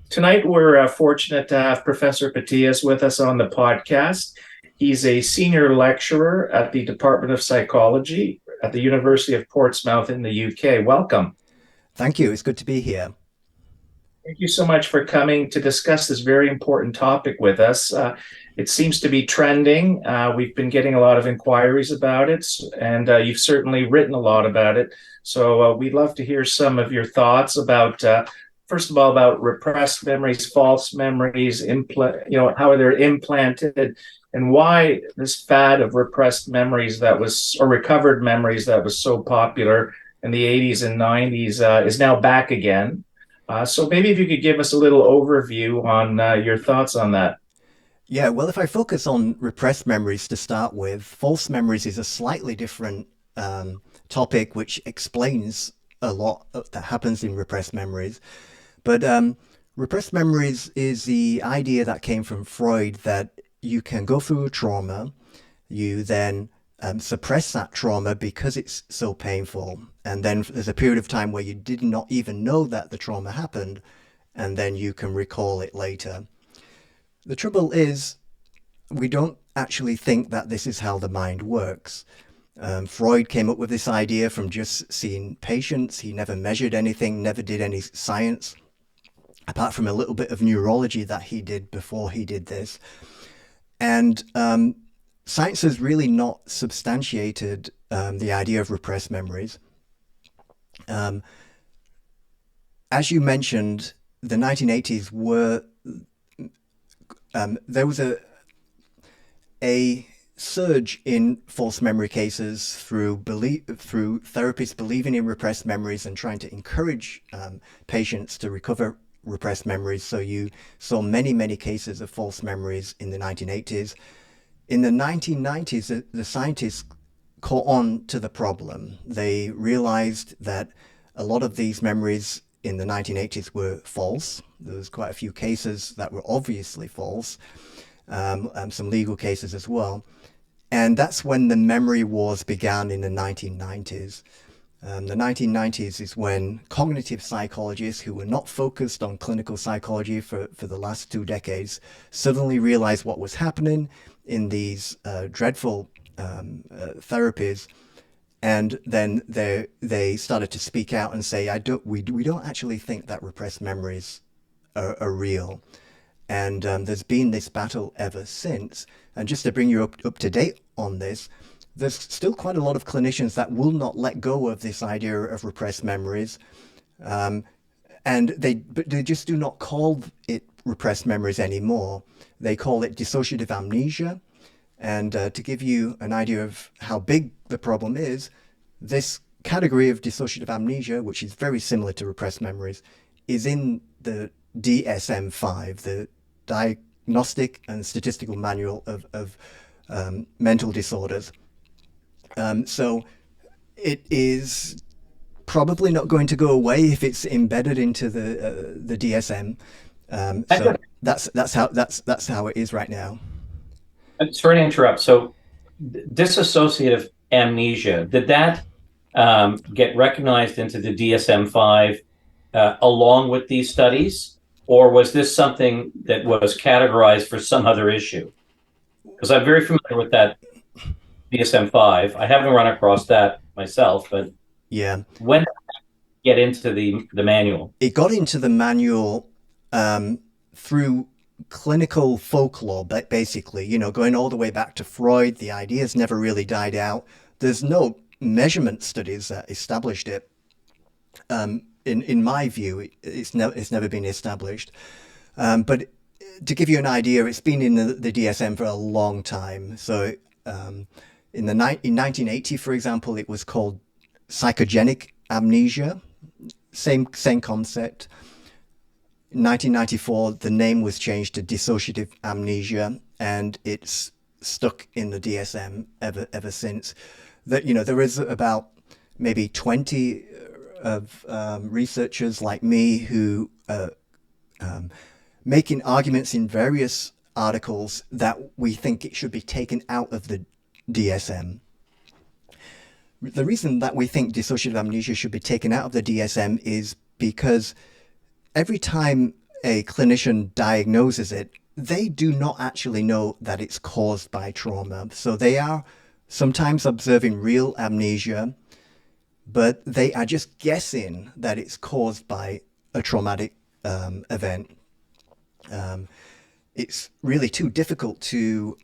Tonight, we're fortunate to have Professor Patias with us on the podcast. He's a senior lecturer at the Department of Psychology at the University of Portsmouth in the UK. Welcome. Thank you. It's good to be here. Thank you so much for coming to discuss this very important topic with us. It seems to be trending. We've been getting a lot of inquiries about it, and you've certainly written a lot about it. So we'd love to hear some of your thoughts about, first of all, about repressed memories, false memories, how they're implanted, and why this fad of repressed memories or recovered memories that was so popular in the 80s and 90s is now back again. So maybe if you could give us a little overview on your thoughts on that. Yeah, well, if I focus on repressed memories to start with, false memories is a slightly different topic which explains a lot that happens in repressed memories. But repressed memories is the idea that came from Freud that you can go through a trauma, you then suppress that trauma because it's so painful. And then there's a period of time where you did not even know that the trauma happened, and then you can recall it later. The trouble is, we don't actually think that this is how the mind works. Freud came up with this idea from just seeing patients. He never measured anything, never did any science, apart from a little bit of neurology that he did before he did this. And science has really not substantiated the idea of repressed memories. Um, as you mentioned, the 1980s were there was a surge in false memory cases through therapists believing in repressed memories and trying to encourage patients to recover repressed memories. So you saw many cases of false memories in the 1980s. In the 1990s, the scientists caught on to the problem. They realized that a lot of these memories in the 1980s were false. There was quite a few cases that were obviously false, some legal cases as well. And that's when the memory wars began in the 1990s. The 1990s is when cognitive psychologists who were not focused on clinical psychology for the last 2 decades suddenly realized what was happening in these dreadful therapies. And then they started to speak out and say, we don't actually think that repressed memories are real. And there's been this battle ever since. And just to bring you up to date on this, there's still quite a lot of clinicians that will not let go of this idea of repressed memories. And they just do not call it repressed memories anymore. They call it dissociative amnesia. And to give you an idea of how big the problem is, this category of dissociative amnesia, which is very similar to repressed memories, is in the DSM-5, the Diagnostic and Statistical Manual of Mental Disorders. So it is probably not going to go away if it's embedded into the DSM. So that's how it is right now. Sorry to interrupt. So, dissociative amnesia, did that get recognized into the DSM-5 along with these studies, or was this something that was categorized for some other issue? Because I'm very familiar with that DSM-5. I haven't run across that myself, but Yeah, when did it get into the manual? it got into the manual through clinical folklore, but basically, going all the way back to Freud. The ideas never really died out. There's no measurement studies that established it. In my view, it's never been established. But to give you an idea, it's been in the DSM for a long time. So in 1980, for example, it was called psychogenic amnesia. Same concept. In 1994, the name was changed to dissociative amnesia, and it's stuck in the DSM ever since. That there is about maybe 20 of researchers like me who making arguments in various articles that we think it should be taken out of the DSM. The reason that we think dissociative amnesia should be taken out of the DSM is because every time a clinician diagnoses it, they do not actually know that it's caused by trauma. So they are sometimes observing real amnesia, but they are just guessing that it's caused by a traumatic event. It's really too difficult to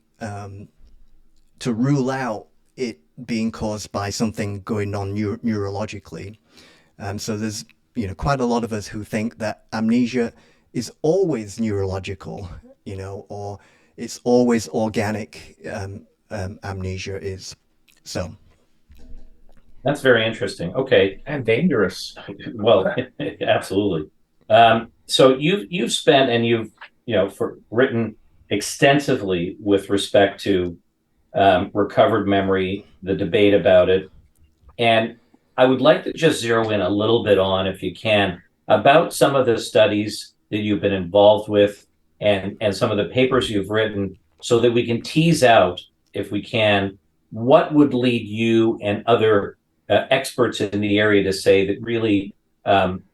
rule out it being caused by something going on neurologically. So there's quite a lot of us who think that amnesia is always neurological, or it's always organic. Amnesia is so. That's very interesting. Okay. And dangerous. Well, absolutely. So you've spent and you've written extensively with respect to recovered memory, the debate about it, and I would like to just zero in a little bit on, if you can, about some of the studies that you've been involved with and some of the papers you've written, so that we can tease out, if we can, what would lead you and other experts in the area to say that really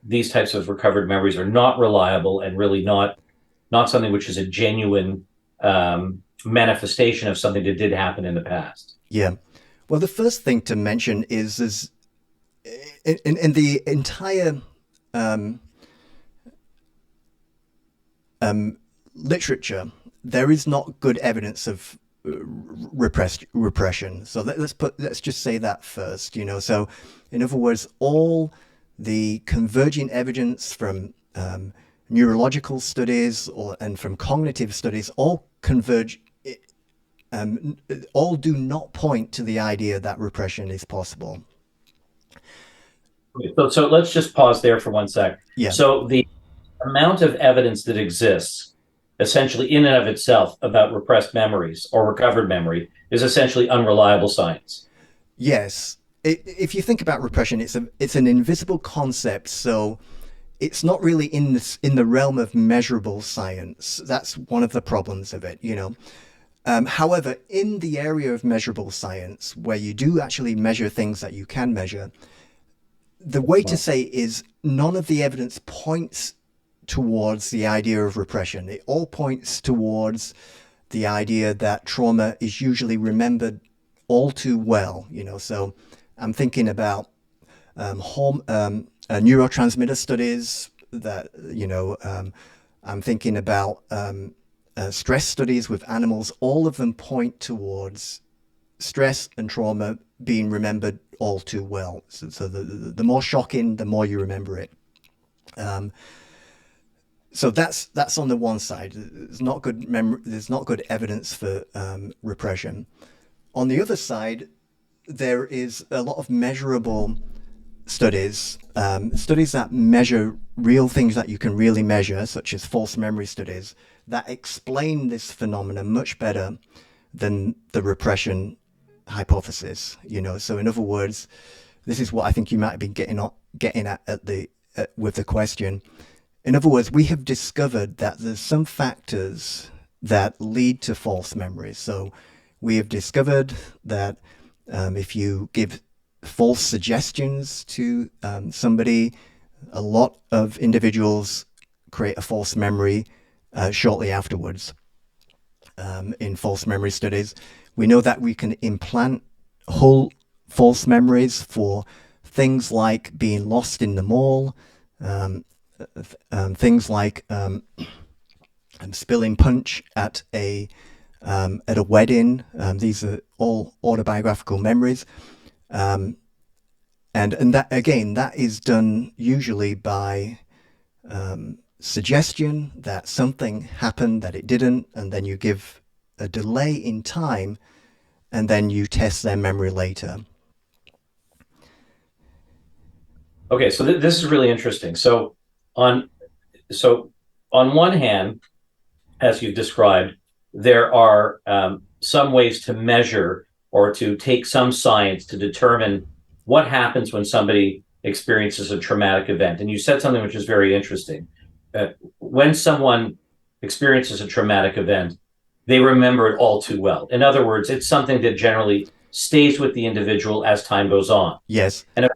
these types of recovered memories are not reliable and really not something which is a genuine manifestation of something that did happen in the past. Yeah. Well, the first thing to mention is in the entire literature, there is not good evidence of repression. So let's just say that first. So in other words, all the converging evidence from neurological studies and from cognitive studies all converge. All do not point to the idea that repression is possible. So let's just pause there for 1 sec. Yeah. So the amount of evidence that exists, essentially in and of itself, about repressed memories or recovered memory is essentially unreliable science. Yes. If you think about repression, it's an invisible concept, so it's not really in the realm of measurable science. That's one of the problems of it, However, in the area of measurable science, where you do actually measure things that you can measure, the way to say is none of the evidence points towards the idea of repression. It all points towards the idea that trauma is usually remembered all too well. So I'm thinking about neurotransmitter studies that, I'm thinking about stress studies with animals. All of them point towards stress and trauma being remembered all too well. So the more shocking, the more you remember it. So that's on the one side. There's not good evidence for repression. On the other side, there is a lot of measurable studies, studies that measure real things that you can really measure, such as false memory studies, that explain this phenomenon much better than the repression hypothesis. So in other words, this is what I think you might be getting at with the question. In other words, we have discovered that there's some factors that lead to false memories. So we have discovered that if you give false suggestions to somebody, a lot of individuals create a false memory shortly afterwards. In false memory studies, we know that we can implant whole false memories for things like being lost in the mall, things like spilling punch at a wedding. These are all autobiographical memories. And that, again, that is done usually by suggestion that something happened that it didn't, and then you give a delay in time, and then you test their memory later. Okay, so this is really interesting. So on one hand, as you've described, there are some ways to measure or to take some science to determine what happens when somebody experiences a traumatic event. And you said something which is very interesting. When someone experiences a traumatic event, they remember it all too well. In other words, it's something that generally stays with the individual as time goes on. Yes. And of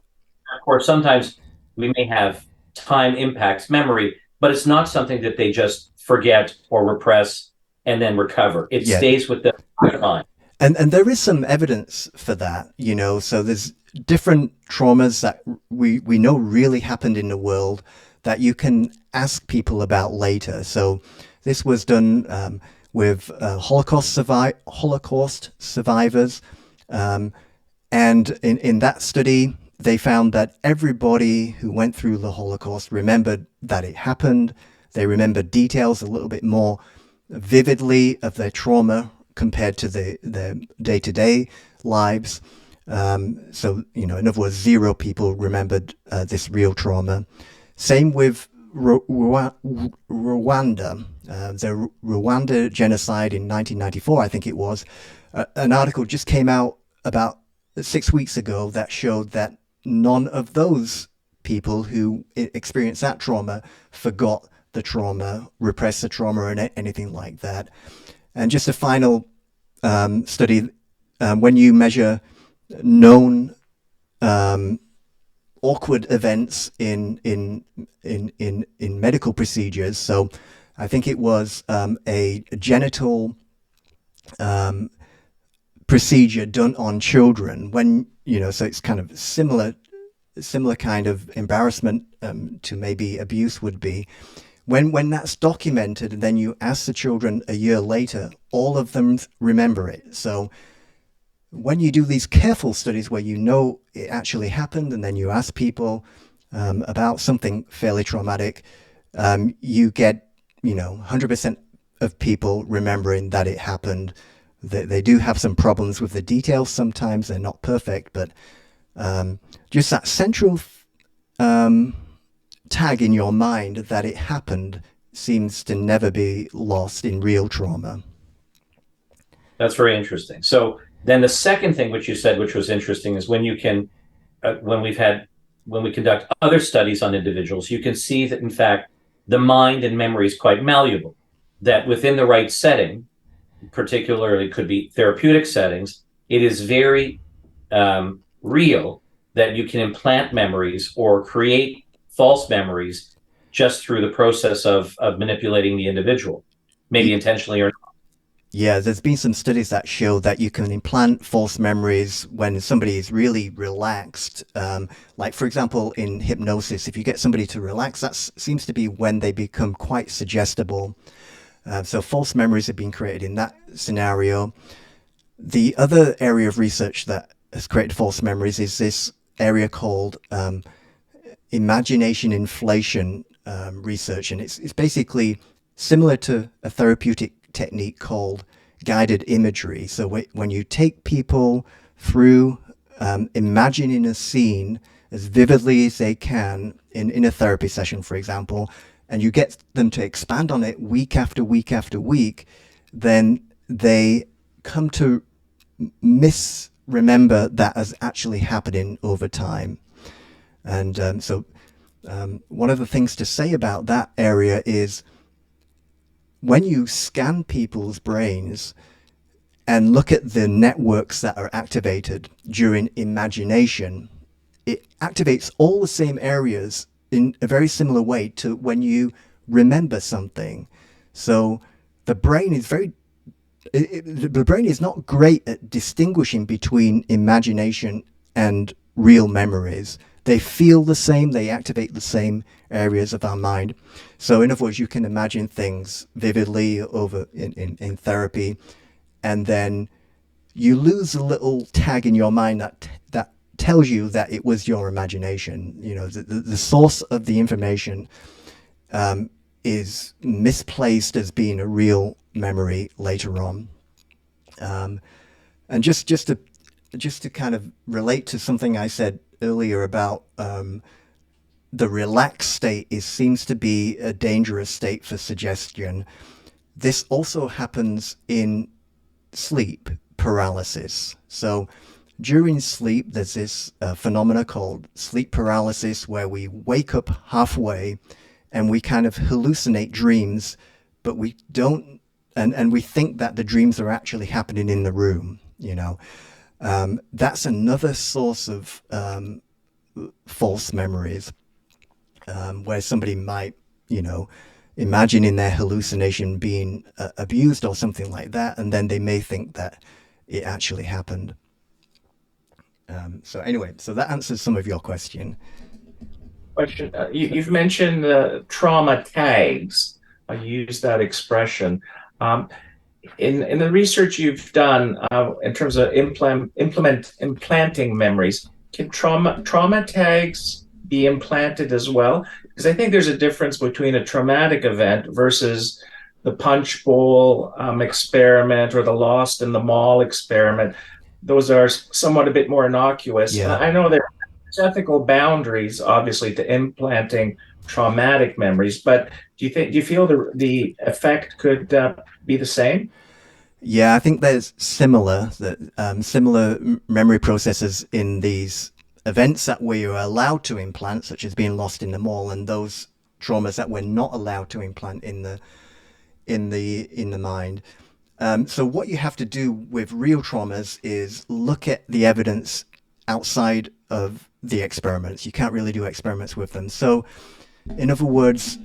course, sometimes we may have time impacts memory, but it's not something that they just forget or repress and then recover. It Yeah. stays with them all the time. And there is some evidence for that, you know. So there's different traumas that we know really happened in the world that you can ask people about later. So this was done with Holocaust survivors, and in that study, they found that everybody who went through the Holocaust remembered that it happened. They remembered details a little bit more vividly of their trauma compared to their day-to-day lives. So, you know, in other words, 0 people remembered this real trauma. Same with Rwanda. The Rwanda genocide in 1994, I think it was. An article just came out about 6 weeks ago that showed that none of those people who experienced that trauma forgot the trauma, repressed the trauma, or anything like that. And just a final study, when you measure known awkward events in medical procedures, so I think it was a genital procedure done on children, when, you know, so it's kind of similar kind of embarrassment to maybe abuse would be. When that's documented, and then you ask the children a year later, all of them remember it. So when you do these careful studies where you know it actually happened, and then you ask people about something fairly traumatic, you get, you know, 100% of people remembering that it happened. They do have some problems with the details sometimes. They're not perfect, but just that central tag in your mind that it happened seems to never be lost in real trauma. That's very interesting. So then the second thing which you said, which was interesting, is when you can, when we conduct other studies on individuals, you can see that in fact the mind and memory is quite malleable. That within the right setting, particularly could be therapeutic settings, it is very real that you can implant memories or create false memories just through the process of manipulating the individual, maybe intentionally or not. Yeah, there's been some studies that show that you can implant false memories when somebody is really relaxed. Like, for example, in hypnosis, if you get somebody to relax, that seems to be when they become quite suggestible. So false memories have been created in that scenario. The other area of research that has created false memories is this area called imagination inflation research. And it's basically similar to a therapeutic technique called guided imagery. So when you take people through imagining a scene as vividly as they can in a therapy session, for example, and you get them to expand on it week after week after week, then they come to misremember that as actually happening over time. And so one of the things to say about that area is when you scan people's brains and look at the networks that are activated during imagination, it activates all the same areas in a very similar way to when you remember something. So the brain is the brain is not great at distinguishing between imagination and real memories. They feel the same, they activate the same areas of our mind. So in other words, you can imagine things vividly over in therapy, and then you lose a little tag in your mind that tells you that it was your imagination. You know, the source of the information is misplaced as being a real memory later on. And just to kind of relate to something I said earlier about the relaxed state seems to be a dangerous state for suggestion. This also happens in sleep paralysis. So during sleep, there's this phenomena called sleep paralysis, where we wake up halfway and we kind of hallucinate dreams, but we don't, and we think that the dreams are actually happening in the room, you know. That's another source of false memories, where somebody might imagining their hallucination being abused or something like that, and then they may think that it actually happened. So anyway, so that answers some of your question. Question. You've mentioned trauma tags. I use that expression. Um, in the research you've done in terms of implanting memories, can trauma tags be implanted as well? Because I think there's a difference between a traumatic event versus the punch bowl experiment or the lost in the mall experiment. Those are somewhat a bit more innocuous. And Yeah. I know there's ethical boundaries, obviously, to implanting traumatic memories, but do you feel the effect could be the same? Yeah, I think there's similar memory processes in these events that we are allowed to implant, such as being lost in the mall, and those traumas that we're not allowed to implant in the mind. So what you have to do with real traumas is look at the evidence outside of the experiments. You can't really do experiments with them. So, in other words,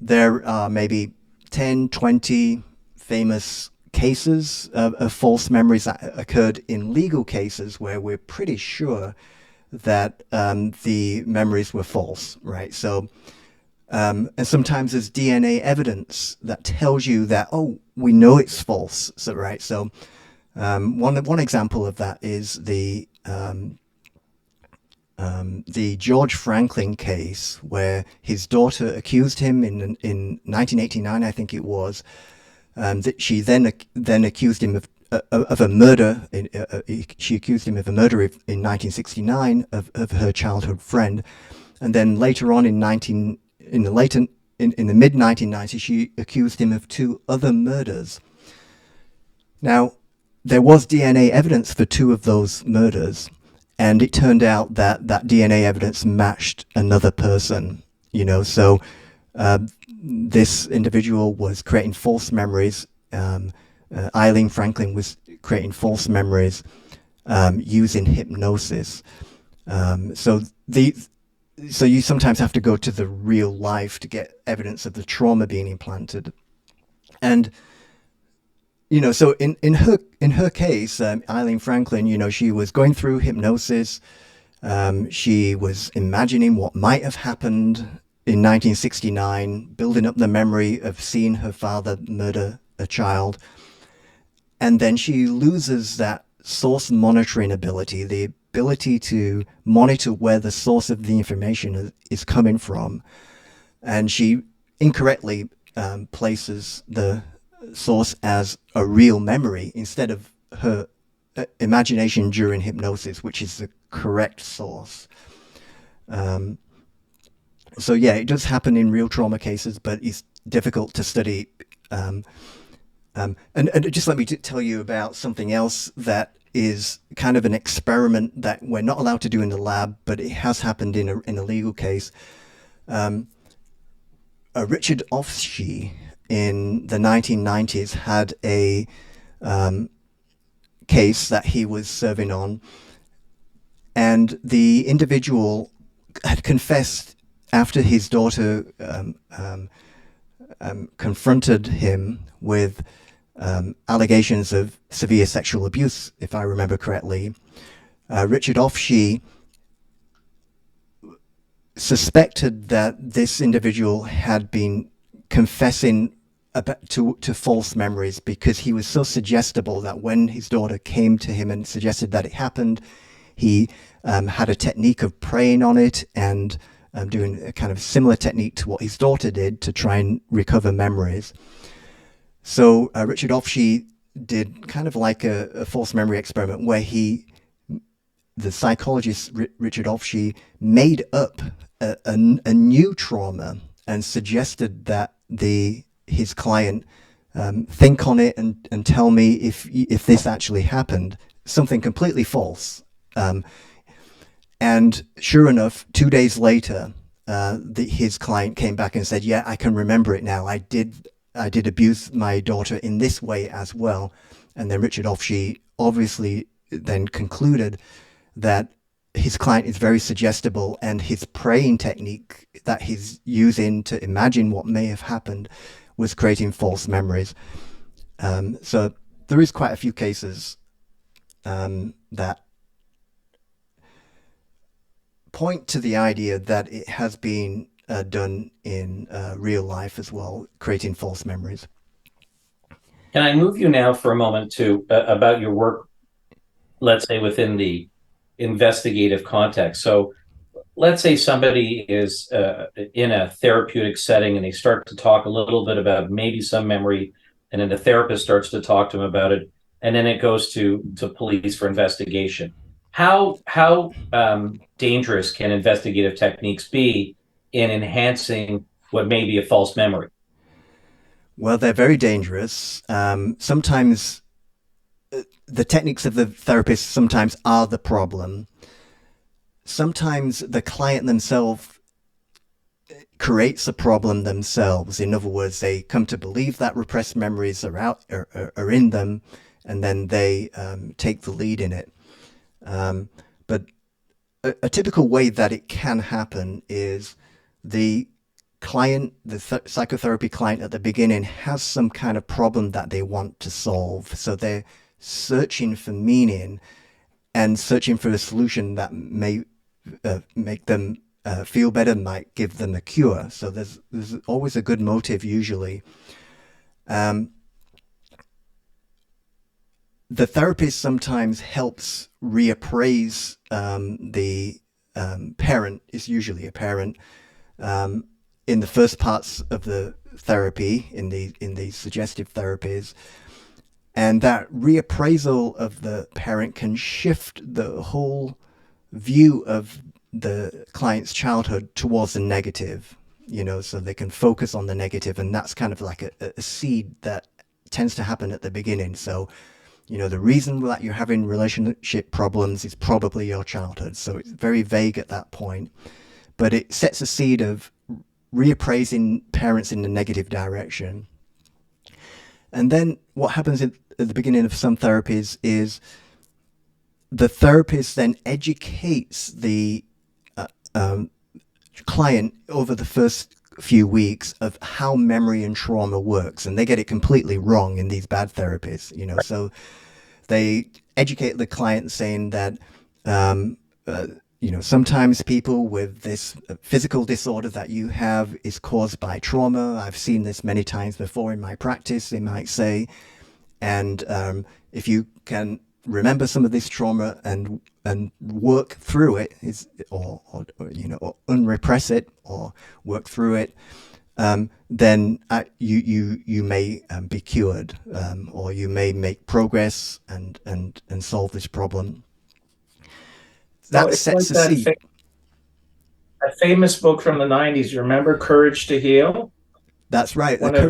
there are maybe 10, 20 famous cases of false memories that occurred in legal cases where we're pretty sure that the memories were false, right? So, and sometimes there's DNA evidence that tells you that, oh, we know it's false. So, right. So, one example of that is the George Franklin case, where his daughter accused him in 1989, I think it was, that she then accused him of a murder. She accused him of a murder in 1969 of her childhood friend, and then later on in the mid 1990s, she accused him of 2 other murders. Now, there was DNA evidence for 2 of those murders, and it turned out that DNA evidence matched another person. So this individual was creating false memories. Eileen Franklin was creating false memories using hypnosis. So you sometimes have to go to the real life to get evidence of the trauma being implanted. And so in her case, Eileen Franklin, she was going through hypnosis. She was imagining what might have happened in 1969, building up the memory of seeing her father murder a child. And then she loses that source monitoring ability, the ability to monitor where the source of the information is coming from. And she incorrectly places the source as a real memory instead of her imagination during hypnosis, which is the correct source. So yeah, it does happen in real trauma cases, but it's difficult to study. And just let me tell you about something else that is kind of an experiment that we're not allowed to do in the lab, but it has happened in a legal case. Richard Ofshe in the 1990s had a case that he was serving on, and the individual had confessed after his daughter confronted him with allegations of severe sexual abuse, if I remember correctly. Richard Ofshe suspected that this individual had been confessing to false memories because he was so suggestible that when his daughter came to him and suggested that it happened, he had a technique of preying on it and doing a kind of similar technique to what his daughter did to try and recover memories. So Richard Ofshe did kind of like a false memory experiment where the psychologist Richard Ofshe made up a new trauma and suggested that his client think on it and tell me if this actually happened, something completely false. And sure enough, 2 days later, his client came back and said, "Yeah, I can remember it now. I did abuse my daughter in this way as well." And then Richard Ofshe obviously then concluded that his client is very suggestible, and his praying technique that he's using to imagine what may have happened was creating false memories. So there is quite a few cases that point to the idea that it has been done in real life as well, creating false memories. Can I move you now for a moment to about your work, let's say within the investigative context? So let's say somebody is in a therapeutic setting and they start to talk a little bit about maybe some memory, and then the therapist starts to talk to them about it, and then it goes to police for investigation. How dangerous can investigative techniques be in enhancing what may be a false memory? Well, they're very dangerous. Sometimes the techniques of the therapist sometimes are the problem. Sometimes the client themselves creates a problem themselves. In other words, they come to believe that repressed memories are in them, and then they take the lead in it. But a typical way that it can happen is the client, the psychotherapy client at the beginning has some kind of problem that they want to solve. So they're searching for meaning and searching for a solution that may make them feel better, might give them a cure. So there's always a good motive usually. The therapist sometimes helps reappraise the parent, is usually a parent, in the first parts of the therapy, in the suggestive therapies. And that reappraisal of the parent can shift the whole view of the client's childhood towards the negative, so they can focus on the negative. And that's kind of like a seed that tends to happen at the beginning. So, the reason that you're having relationship problems is probably your childhood. So it's very vague at that point, but it sets a seed of reappraising parents in the negative direction. And then what happens at the beginning of some therapies is the therapist then educates the client over the first few weeks of how memory and trauma works, and they get it completely wrong in these bad therapies. So they educate the client saying that sometimes people with this physical disorder that you have is caused by trauma. I've seen this many times before in my practice, they might say. And if you can remember some of this trauma and work through it, or unrepress it or work through it, then you may be cured, or you may make progress and solve this problem. That sets the seed. A famous book from the 90s, you remember Courage to Heal? That's right. One of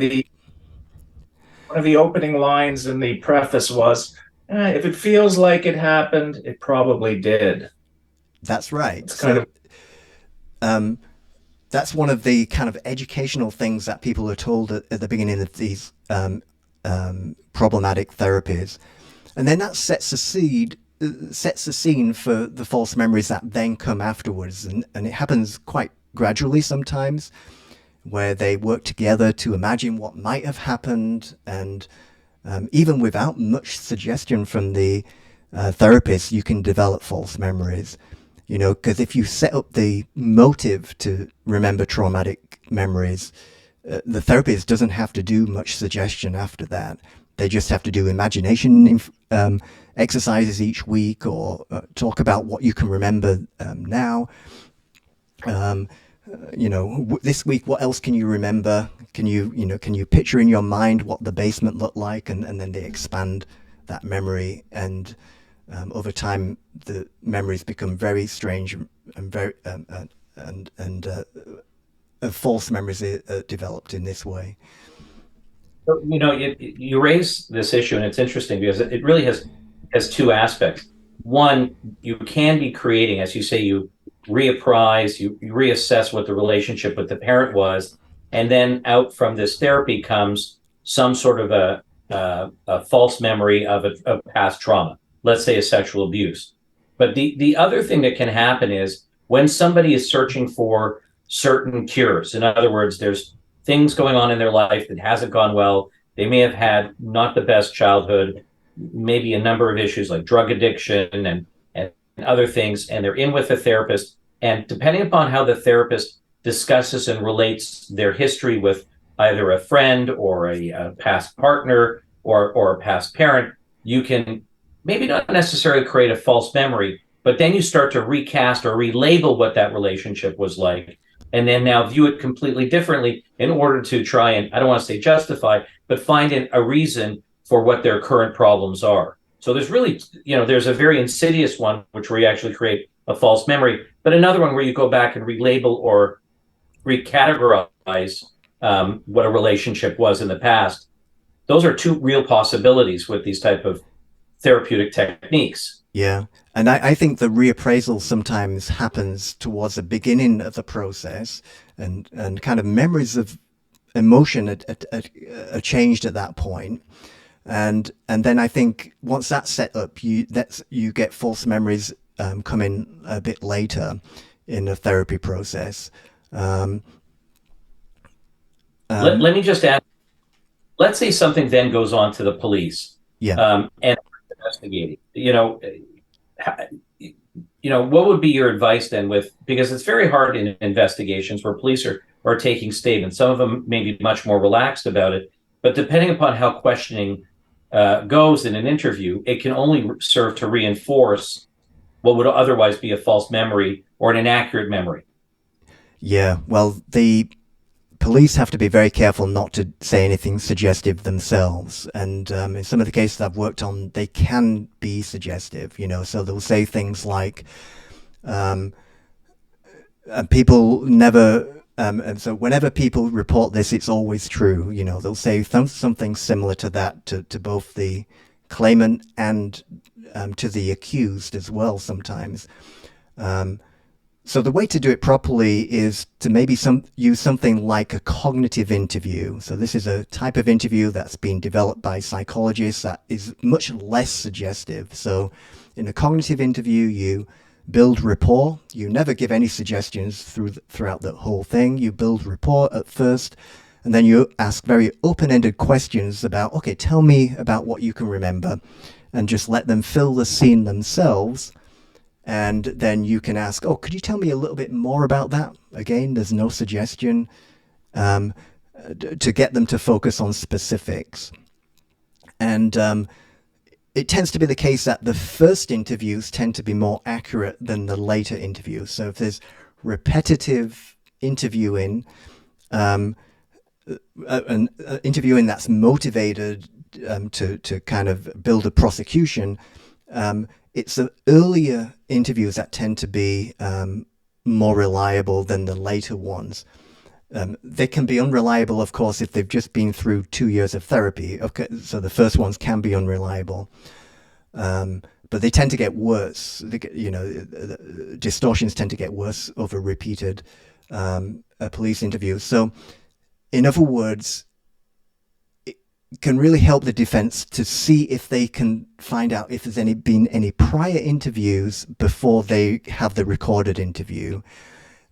the opening lines in the preface was, if it feels like it happened, it probably did. That's right. It's kind of that's one of the kind of educational things that people are told at the beginning of these problematic therapies. And then that sets the scene for the false memories that then come afterwards. And it happens quite gradually sometimes, where they work together to imagine what might have happened. And even without much suggestion from the therapist, you can develop false memories. Because if you set up the motive to remember traumatic memories, the therapist doesn't have to do much suggestion after that. They just have to do imagination exercises each week, or talk about what you can remember now. This week, what else can you remember? Can you picture in your mind what the basement looked like? And then they expand that memory, and over time, the memories become very strange and very false memories are developed in this way. So, you raise this issue, and it's interesting because it really has two aspects. One, you can be creating, as you say, you reapprise, you reassess what the relationship with the parent was, and then out from this therapy comes some sort of a false memory of past trauma. Let's say a sexual abuse. But the other thing that can happen is when somebody is searching for certain cures. In other words, there's things going on in their life that hasn't gone well. They may have had not the best childhood, maybe a number of issues like drug addiction and other things, and they're in with a therapist. And depending upon how the therapist discusses and relates their history with either a friend or a past partner or a past parent, you can maybe not necessarily create a false memory, but then you start to recast or relabel what that relationship was like, and then now view it completely differently in order to try and, I don't want to say justify, but find a reason for what their current problems are. So there's really, there's a very insidious one, which where you actually create a false memory, but another one where you go back and relabel or recategorize what a relationship was in the past. Those are two real possibilities with these type of therapeutic techniques. Yeah. And I think the reappraisal sometimes happens towards the beginning of the process, and kind of memories of emotion are changed at that point. And then I think once that's set up, you get false memories coming a bit later in the therapy process. Let me just add, let's say something then goes on to the police. Yeah. And investigating, what would be your advice then because it's very hard in investigations where police are taking statements. Some of them may be much more relaxed about it, but depending upon how questioning goes in an interview, it can only serve to reinforce what would otherwise be a false memory or an inaccurate memory. Yeah, well, the police have to be very careful not to say anything suggestive themselves. And in some of the cases I've worked on, they can be suggestive, so they'll say things like, people never, and so whenever people report this, it's always true. They'll say something similar to that to both the claimant and to the accused as well sometimes. So the way to do it properly is to maybe use something like a cognitive interview. So this is a type of interview that's been developed by psychologists that is much less suggestive. So in a cognitive interview, you build rapport. You never give any suggestions throughout the whole thing. You build rapport at first, and then you ask very open-ended questions about, okay, tell me about what you can remember, and just let them fill the scene themselves. And then you can ask, oh, could you tell me a little bit more about that? Again, there's no suggestion, to get them to focus on specifics. And it tends to be the case that the first interviews tend to be more accurate than the later interviews. So if there's repetitive interviewing, interviewing that's motivated to kind of build a prosecution, it's the earlier interviews that tend to be more reliable than the later ones. They can be unreliable, of course, if they've just been through 2 years of therapy. Okay, so the first ones can be unreliable, but they tend to get worse. Distortions tend to get worse over repeated police interviews. So, in other words, can really help the defense to see if they can find out if there's been any prior interviews before they have the recorded interview,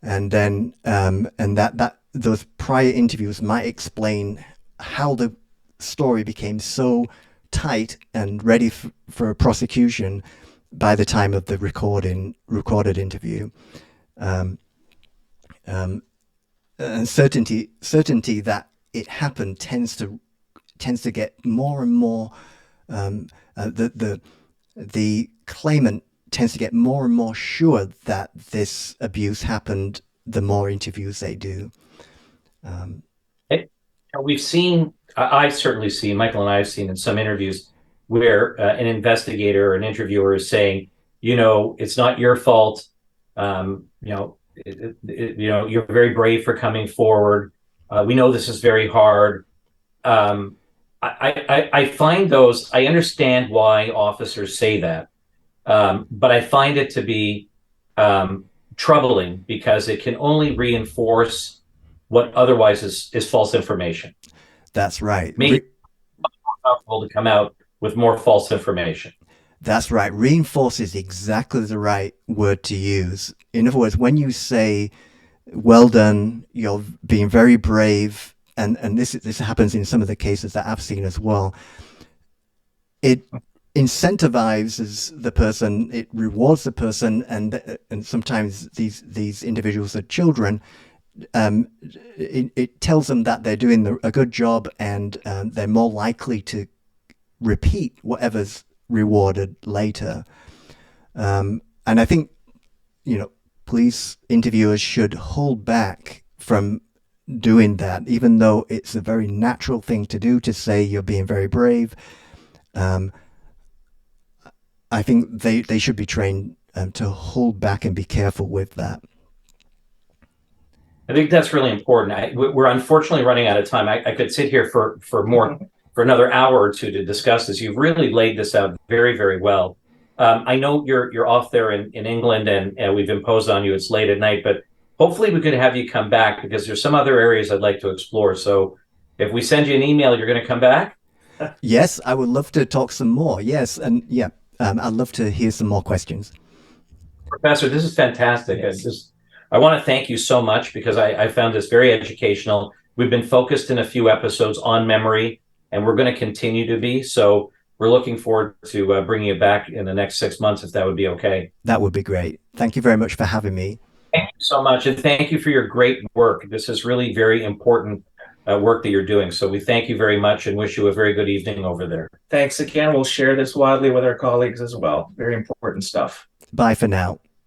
and then that those prior interviews might explain how the story became so tight and ready for a prosecution by the time of the recorded interview. And certainty that it happened tends to get more and more, the claimant tends to get more and more sure that this abuse happened the more interviews they do. We've seen, I've certainly seen, Michael and I have seen in some interviews where an investigator or an interviewer is saying, it's not your fault. You're very brave for coming forward. We know this is very hard. I find those, I understand why officers say that, but I find it to be troubling because it can only reinforce what otherwise is false information. That's right. Maybe it's comfortable to come out with more false information. That's right. Reinforce is exactly the right word to use. In other words, when you say, well done, you're being very brave, and this happens in some of the cases that I've seen as well, it incentivizes the person, it rewards the person, and sometimes these individuals are children. It tells them that they're doing a good job, and they're more likely to repeat whatever's rewarded later. And I think, police interviewers should hold back from doing that, even though it's a very natural thing to do to say you're being very brave. I think they should be trained to hold back and be careful with that. I think that's really important. We're unfortunately running out of time. I could sit here for another hour or two to discuss this. You've really laid this out very, very well. I know you're off there in England, and we've imposed on you. It's late at night, but hopefully we could have you come back, because there's some other areas I'd like to explore. So if we send you an email, you're going to come back? Yes, I would love to talk some more. Yes, and yeah, I'd love to hear some more questions. Professor, this is fantastic. I want to thank you so much, because I found this very educational. We've been focused in a few episodes on memory, and we're going to continue to be. So we're looking forward to bringing you back in the next 6 months, if that would be okay. That would be great. Thank you very much for having me. Thank you so much. And thank you for your great work. This is really very important work that you're doing. So we thank you very much and wish you a very good evening over there. Thanks again. We'll share this widely with our colleagues as well. Very important stuff. Bye for now.